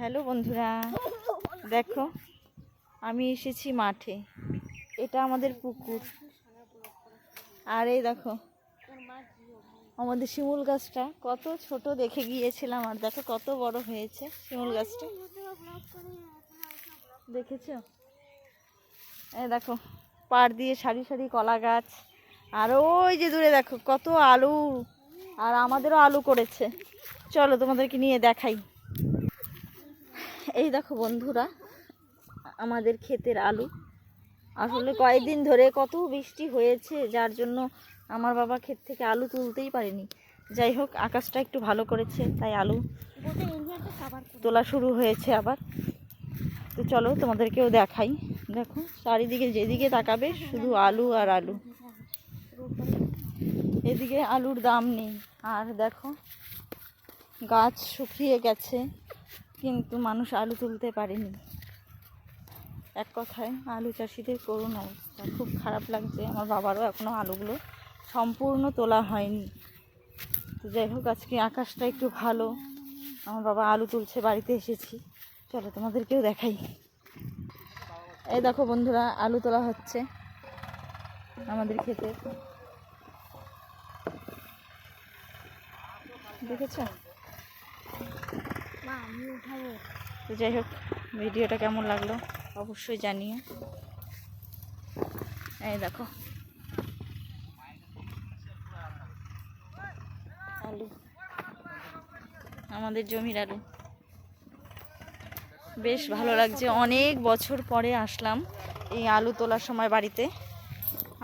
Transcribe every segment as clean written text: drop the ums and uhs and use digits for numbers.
Hello বন্ধুরা, দেখো আমি এসেছি মাঠে। এটা আমাদের পুকুর। আর এই দেখো আমাদের শিমুল গাছটা কত ছোট দেখে গিয়েছিলাম, আর দেখো কত বড় হয়েছে শিমুল গাছটা। দেখেছো? এই দেখো পাড় দিয়ে সারি সারি কলা গাছ, আর ওই যে দূরে দেখো কত আলু। আর আমাদেরও আলু করেছে, চলো তোমাদেরকে নিয়ে দেখাই। এই দেখো বন্ধুরা আমাদের ক্ষেতের আলু। আসলে কয়েকদিন ধরে কত বৃষ্টি হয়েছে, যার জন্য আমার বাবা ক্ষেত থেকে আলু তুলতেই পারেনি। যাই হোক, আকাশটা একটু ভালো করেছে, তাই আলু তোলা শুরু হয়েছে আবার। তো চলো তোমাদেরকেও দেখাই। দেখো চারিদিকে যেদিকে তাকাবে শুধু আলু আর আলু। এদিকে আলুর দাম নেই। আর দেখো গাছ শুকিয়ে গেছে, কিন্তু মানুষ আলু তুলতে পারেনি। এক কথায় আলু চাষিদের করুণ অবস্থা, খুব খারাপ লাগছে। আমার বাবারও এখনও আলুগুলো সম্পূর্ণ তোলা হয়নি। তো যাই হোক, আজকে আকাশটা একটু ভালো, আমার বাবা আলু তুলছে, বাড়িতে এসেছি। চলো তোমাদেরকেও দেখাই। এই দেখো বন্ধুরা আলু তোলা হচ্ছে আমাদের ক্ষেতে, দেখেছ? তো যাই হোক, ভিডিওটা কেমন লাগলো অবশ্যই জানিও। এই দেখো আলু, আমাদের জমির আলু। বেশ ভালো লাগছে, অনেক বছর পরে আসলাম এই আলু তোলার সময় বাড়িতে।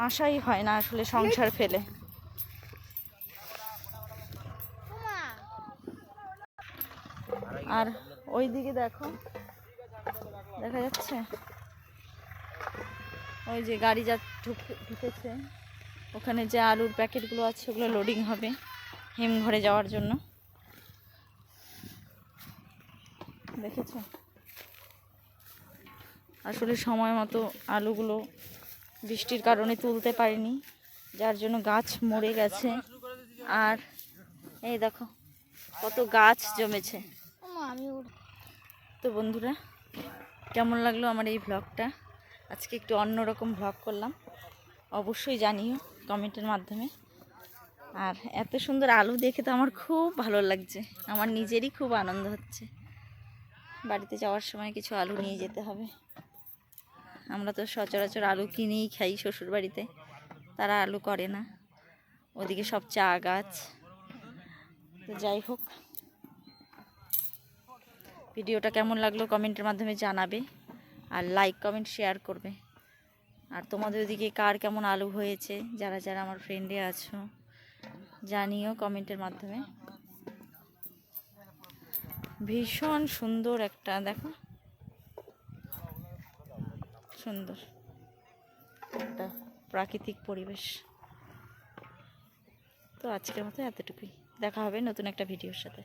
আসাই হয় না আসলে সংসার ফেলে। আর ওই দিকে দেখো, দেখা যাচ্ছে ওই যে গাড়ি যা ঢুকেছে, ওখানে যে আলুর প্যাকেটগুলো আছে ওগুলো লোডিং হবে হিমঘরে যাওয়ার জন্য। দেখেছ? আসলে সময় মতো আলুগুলো বৃষ্টির কারণে তুলতে পারিনি, যার জন্য গাছ মরে গেছে। আর এই দেখো কত গাছ জমেছে। তো বন্ধুরা, কেমন লাগলো আমার এই ভ্লগটা? আজকে একটু অন্যরকম ভ্লগ করলাম, অবশ্যই জানিও কমেন্টের মাধ্যমে। আর এত সুন্দর আলু দেখে তো আমার খুব ভালো লাগছে, আমার নিজেরই খুব আনন্দ হচ্ছে। বাড়িতে যাওয়ার সময় কিছু আলু নিয়ে যেতে হবে। আমরা তো সচরাচর আলু কিনেই খাই শ্বশুর বাড়িতে, তারা আলু করে না, ওদিকে সব চা গাছ। তো যাই হোক, ভিডিওটা কেমন লাগলো কমেন্টের মাধ্যমে জানাবে, আর লাইক কমেন্ট শেয়ার করবে। আর তোমাদের ওদিকে কার কেমন আলু হয়েছে, যারা যারা আমার ফ্রেন্ডে আছো জানিও কমেন্টের মাধ্যমে। ভীষণ সুন্দর একটা, দেখো সুন্দর একটা প্রাকৃতিক পরিবেশ। তো আজকের মতো এতটুকুই, দেখা হবে নতুন একটা ভিডিওর সাথে।